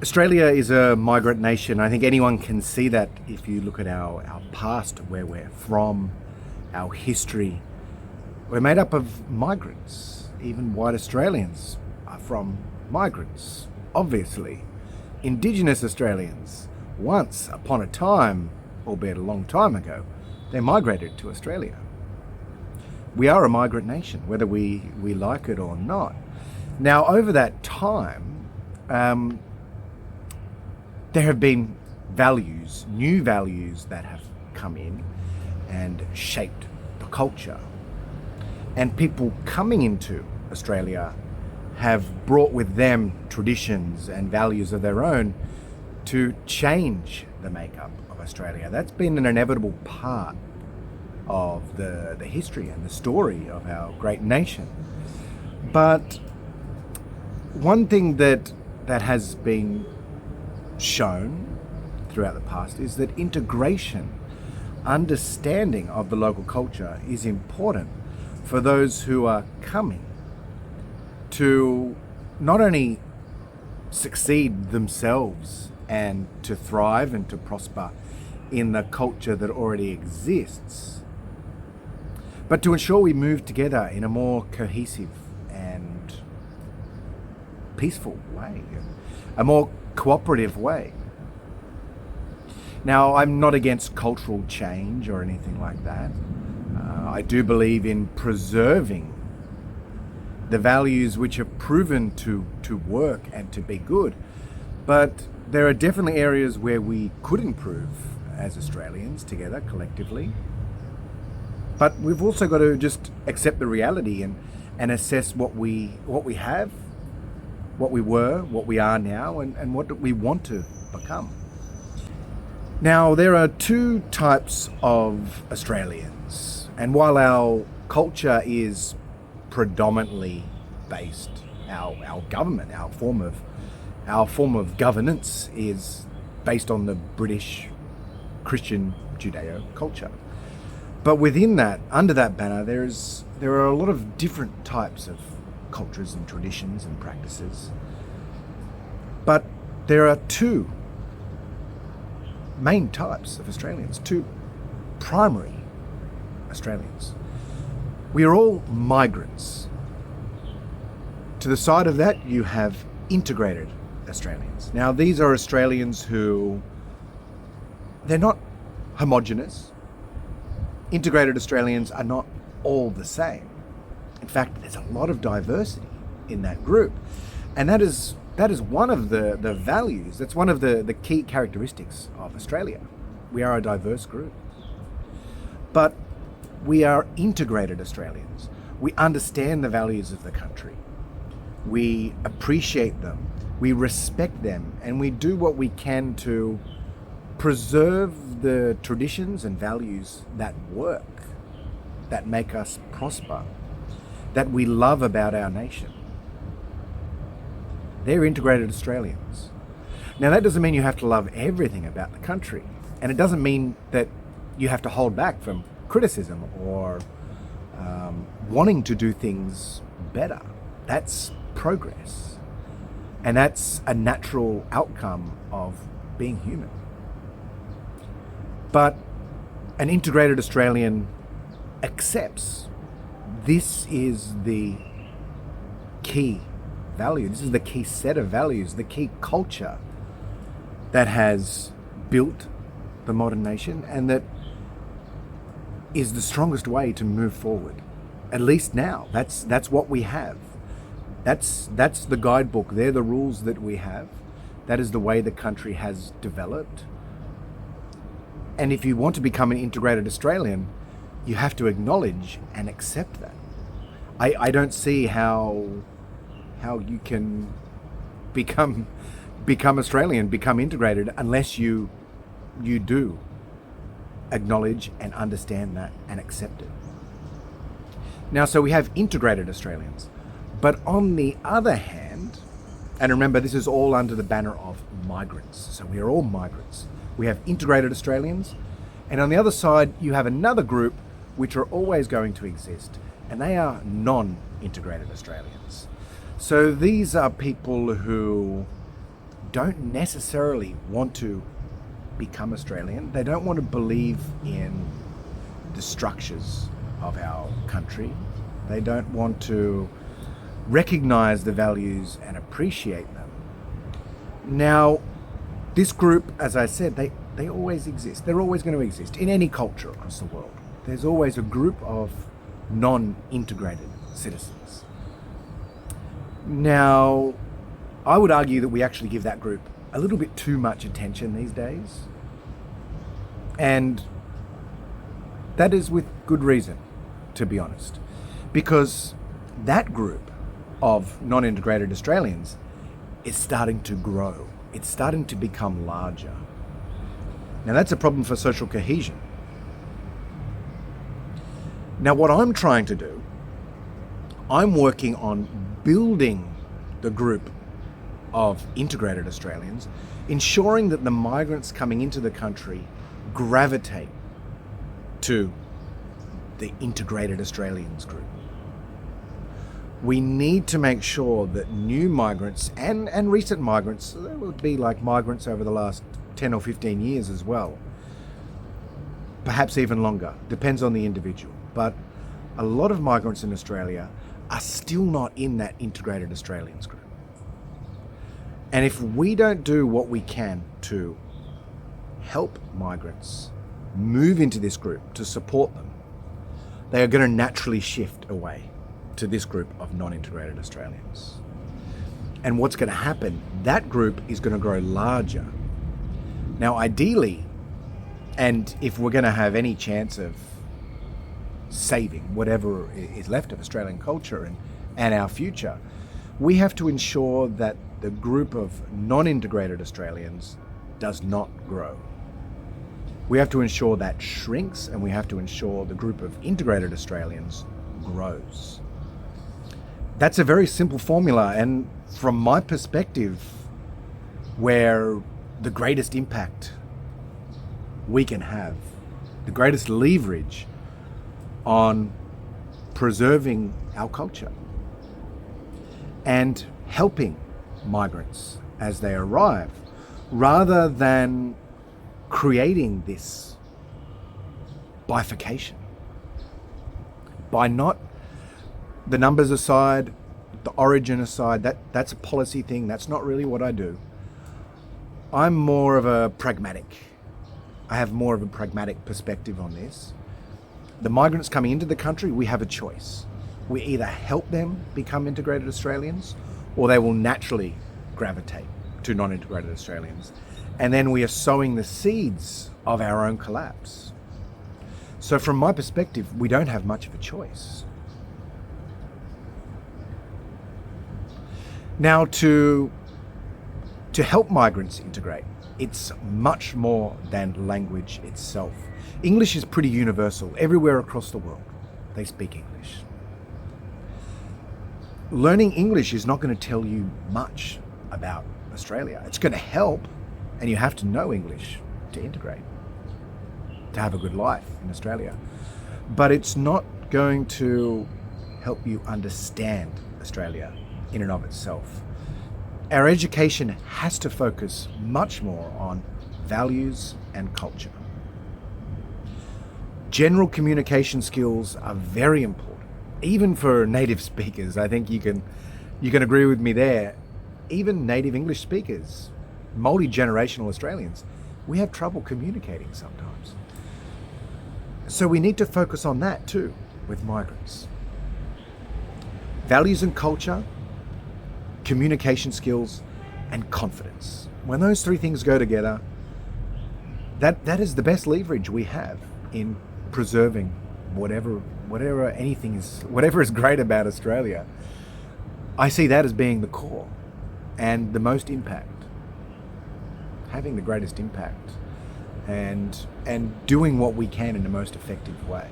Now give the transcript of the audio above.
Australia is a migrant nation. I think anyone can see that if you look at our past, where we're from, our history. We're made up of migrants. Even white Australians are from migrants, obviously. Indigenous Australians, once upon a time, albeit a long time ago, they migrated to Australia. We are a migrant nation, whether we like it or not. Now, over that time, there have been values, new values that have come in and shaped the culture. And people coming into Australia have brought with them traditions and values of their own to change the makeup of Australia. That's been an inevitable part of the history and the story of our great nation. But one thing that has been shown throughout the past is that integration, understanding of the local culture is important for those who are coming to not only succeed themselves and to thrive and to prosper in the culture that already exists, but to ensure we move together in a more cohesive and peaceful way, a more cooperative way. Now, I'm not against cultural change or anything like that. I do believe in preserving the values which are proven to work and to be good. But there are definitely areas where we could improve as Australians together, collectively. But we've also got to just accept the reality and assess what we have, what we were, what we are now, and what we want to become. Now, there are two types of Australians. And while our culture is predominantly based, our government, our form of governance is based on the British Christian Judeo culture. But within that, under that banner, there are a lot of different types of cultures and traditions and practices. But there are two main types of Australians, two primary Australians. We are all migrants. To the side of that, you have integrated Australians. Now, these are Australians who, they're not homogenous. Integrated Australians are not all the same. In fact, there's a lot of diversity in that group. And that is one of the values, that's one of the key characteristics of Australia. We are a diverse group. But we are integrated Australians. We understand the values of the country. We appreciate them. We respect them. And we do what we can to preserve the traditions and values that work, that make us prosper, that we love about our nation. They're integrated Australians. Now, that doesn't mean you have to love everything about the country. And it doesn't mean that you have to hold back from criticism or wanting to do things better. That's progress. And that's a natural outcome of being human. But an integrated Australian accepts this is the key value, this is the key set of values, the key culture that has built the modern nation and that is the strongest way to move forward. At least now, that's what we have. That's the guidebook. They're the rules that we have. That is the way the country has developed. And if you want to become an integrated Australian, you have to acknowledge and accept that. I don't see how you can become Australian, become integrated, unless you do acknowledge and understand that and accept it. Now, so we have integrated Australians. But on the other hand, and remember, this is all under the banner of migrants. So we are all migrants. We have integrated Australians. And on the other side, you have another group which are always going to exist. And they are non-integrated Australians. So these are people who don't necessarily want to become Australian. They don't want to believe in the structures of our country. They don't want to recognize the values and appreciate them. Now, this group, as I said, they always exist. They're always going to exist in any culture across the world. There's always a group of non-integrated citizens. Now, I would argue that we actually give that group a little bit too much attention these days. And that is with good reason, to be honest. Because that group of non-integrated Australians is starting to grow. It's starting to become larger. Now that's a problem for social cohesion. Now what I'm trying to do, I'm working on building the group of integrated Australians, ensuring that the migrants coming into the country gravitate to the integrated Australians group. We need to make sure that new migrants and recent migrants, there would be like migrants over the last 10 or 15 years as well, perhaps even longer, depends on the individual. But a lot of migrants in Australia are still not in that integrated Australians group. And if we don't do what we can to help migrants move into this group, to support them, they are going to naturally shift away to this group of non-integrated Australians. And what's going to happen, that group is going to grow larger. Now, ideally, and if we're going to have any chance of saving whatever is left of Australian culture and our future, we have to ensure that the group of non-integrated Australians does not grow. We have to ensure that shrinks, and we have to ensure the group of integrated Australians grows. That's a very simple formula, and from my perspective, where the greatest impact we can have, the greatest leverage on preserving our culture and helping migrants as they arrive, rather than creating this bifurcation. By not, the numbers aside, the origin aside, that's a policy thing, that's not really what I do. I'm more of a pragmatic. I have more of a pragmatic perspective on this. The migrants coming into the country, we have a choice. We either help them become integrated Australians, or they will naturally gravitate to non-integrated Australians. And then we are sowing the seeds of our own collapse. So from my perspective, we don't have much of a choice. Now, to help migrants integrate, it's much more than language itself. English is pretty universal. Everywhere across the world, they speak English. Learning English is not going to tell you much about Australia. It's going to help, and you have to know English to integrate, to have a good life in Australia. But it's not going to help you understand Australia in and of itself. Our education has to focus much more on values and culture. General communication skills are very important, even for native speakers. I think you can agree with me there. Even native English speakers, multi-generational Australians, we have trouble communicating sometimes. So we need to focus on that too with migrants. Values and culture, communication skills, and confidence. When those three things go together, that is the best leverage we have in preserving whatever is great about Australia. I see that as being the core and the most impact, having the greatest impact, and doing what we can in the most effective way.